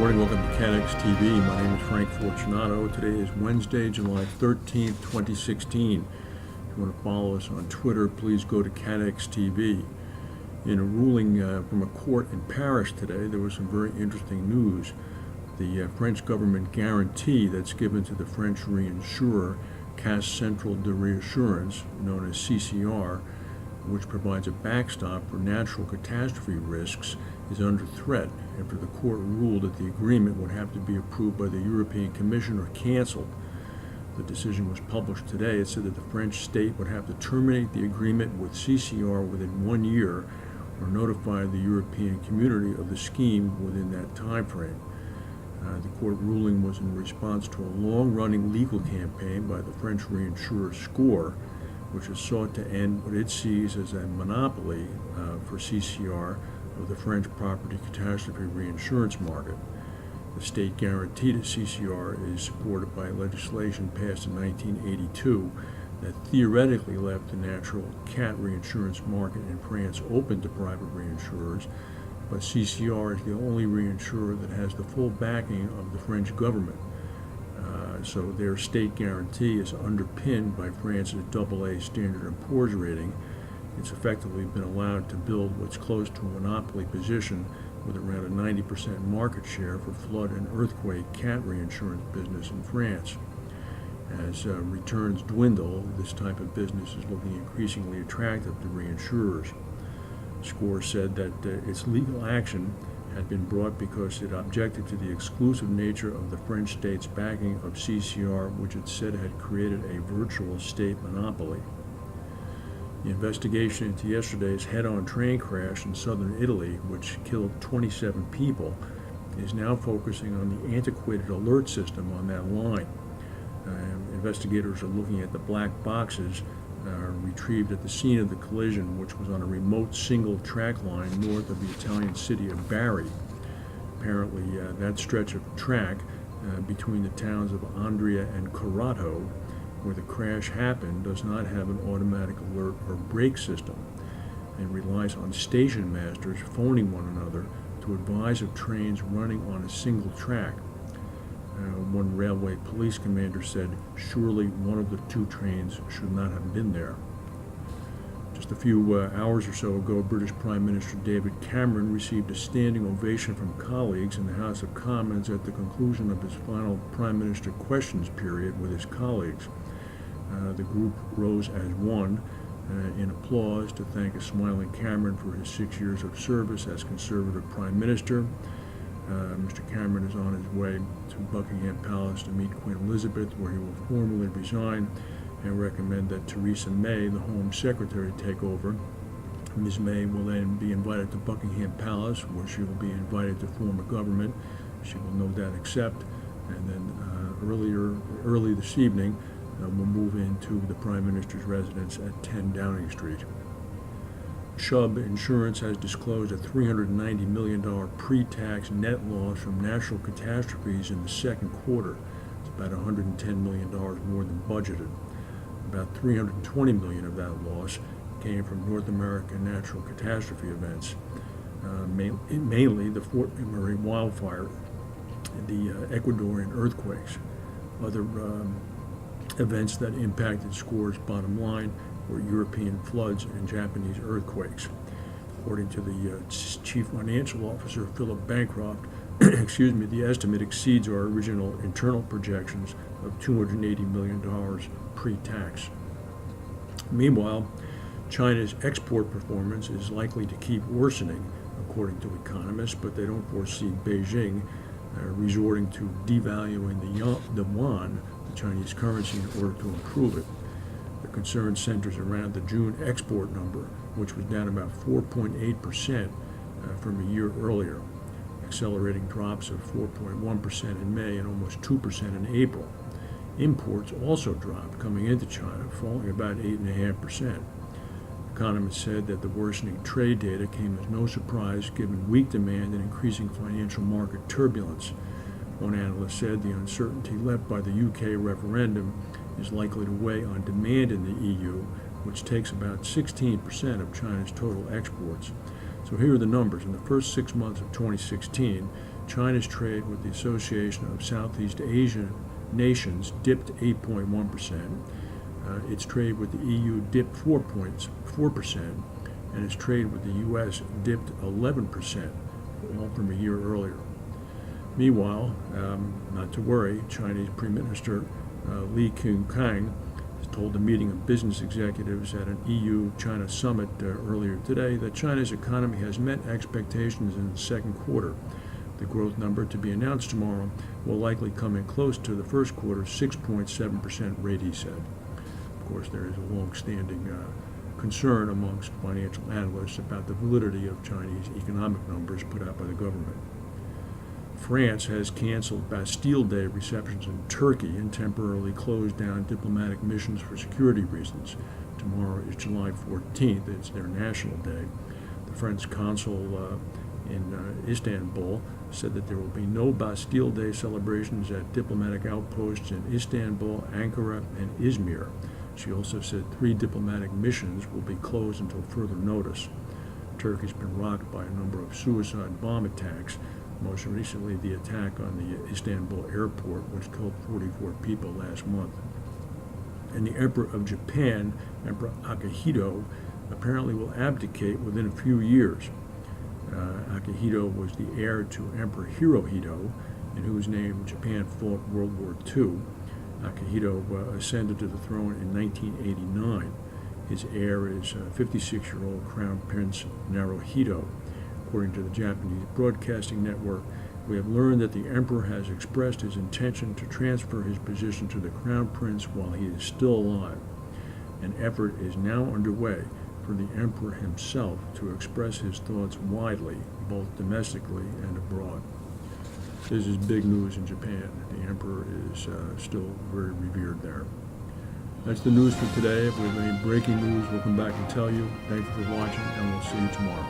morning. Welcome to CATEX TV. My name is Frank Fortunato. Today is Wednesday, July 13th, 2016. If you want to follow us on Twitter, please go to CATEX TV. In a ruling from a court in Paris today, there was some very interesting news. The French government guarantee that's given to the French reinsurer, Caisse Centrale de Reinsurance, known as CCR, which provides a backstop for natural catastrophe risks, is under threat after the court ruled that the agreement would have to be approved by the European Commission or canceled. The decision was published today. It said that the French state would have to terminate the agreement with CCR within 1 year or notify the European community of the scheme within that time frame. The court ruling was in response to a long-running legal campaign by the French reinsurer SCOR, which has sought to end what it sees as a monopoly for CCR of the French property catastrophe reinsurance market. The state guarantee to CCR is supported by legislation passed in 1982 that theoretically left the natural cat reinsurance market in France open to private reinsurers, but CCR is the only reinsurer that has the full backing of the French government. So their state guarantee is underpinned by France's AA Standard & Poor's rating. It's effectively been allowed to build what's close to a monopoly position with around a 90% market share for flood and earthquake cat reinsurance business in France. As returns dwindle, this type of business is looking increasingly attractive to reinsurers. SCOR said that its legal action had been brought because it objected to the exclusive nature of the French state's backing of CCR, which it said had created a virtual state monopoly. The investigation into yesterday's head-on train crash in southern Italy, which killed 27 people, is now focusing on the antiquated alert system on that line. Investigators are looking at the black boxes retrieved at the scene of the collision, which was on a remote single-track line north of the Italian city of Bari. Apparently, that stretch of track between the towns of Andria and Corato, where the crash happened, does not have an automatic alert or brake system and relies on station masters phoning one another to advise of trains running on a single track. One railway police commander said, "Surely one of the two trains should not have been there." Just a few hours or so ago, British Prime Minister David Cameron received a standing ovation from colleagues in the House of Commons at the conclusion of his final Prime Minister questions period with his colleagues. The group rose as one in applause to thank a smiling Cameron for his 6 years of service as Conservative Prime Minister. Mr. Cameron is on his way to Buckingham Palace to meet Queen Elizabeth, where he will formally resign and recommend that Theresa May, the Home Secretary, take over. Ms. May will then be invited to Buckingham Palace, where she will be invited to form a government. She will no doubt accept, and then early this evening, will move into the Prime Minister's residence at 10 Downing Street. Chubb Insurance has disclosed a $390 million pre-tax net loss from natural catastrophes in the second quarter. It's about $110 million more than budgeted. About $320 million of that loss came from North American natural catastrophe events, mainly the Fort McMurray wildfire, the Ecuadorian earthquakes. Other events that impacted SCOR's bottom line were European floods and Japanese earthquakes. According to the Chief Financial Officer, Philip Bancroft, the estimate exceeds our original internal projections of $280 million pre-tax. Meanwhile, China's export performance is likely to keep worsening, according to economists, but they don't foresee Beijing resorting to devaluing the yuan, the Chinese currency, in order to improve it. The concern centers around the June export number, which was down about 4.8% from a year earlier, accelerating drops of 4.1% in May and almost 2% in April. Imports also dropped coming into China, falling about 8.5%. Economists said that the worsening trade data came as no surprise given weak demand and increasing financial market turbulence. One analyst said the uncertainty left by the UK referendum is likely to weigh on demand in the EU, which takes about 16% of China's total exports. So here are the numbers. In the first 6 months of 2016, China's trade with the Association of Southeast Asian Nations dipped 8.1%. Its trade with the EU dipped 4.4%, and its trade with the U.S. dipped 11%, all from a year earlier. Meanwhile, not to worry, Chinese Prime Minister Li Keqiang told a meeting of business executives at an EU-China summit earlier today that China's economy has met expectations in the second quarter. The growth number to be announced tomorrow will likely come in close to the first quarter's 6.7% rate, he said. Of course, there is a long-standing concern amongst financial analysts about the validity of Chinese economic numbers put out by the government. France has canceled Bastille Day receptions in Turkey and temporarily closed down diplomatic missions for security reasons. Tomorrow is July 14th. It's their national day. The French consul in Istanbul said that there will be no Bastille Day celebrations at diplomatic outposts in Istanbul, Ankara, and Izmir. She also said 3 diplomatic missions will be closed until further notice. Turkey's been rocked by a number of suicide bomb attacks. Most recently, the attack on the Istanbul airport, which killed 44 people last month. And the Emperor of Japan, Emperor Akihito, apparently will abdicate within a few years. Akihito was the heir to Emperor Hirohito, in whose name Japan fought World War II. Akihito ascended to the throne in 1989. His heir is 56-year-old Crown Prince Naruhito. According to the Japanese Broadcasting Network, we have learned that the emperor has expressed his intention to transfer his position to the crown prince while he is still alive. An effort is now underway for the emperor himself to express his thoughts widely, both domestically and abroad. This is big news in Japan. The emperor is still very revered there. That's the news for today. If we have any breaking news, we'll come back and tell you. Thank you for watching, and we'll see you tomorrow.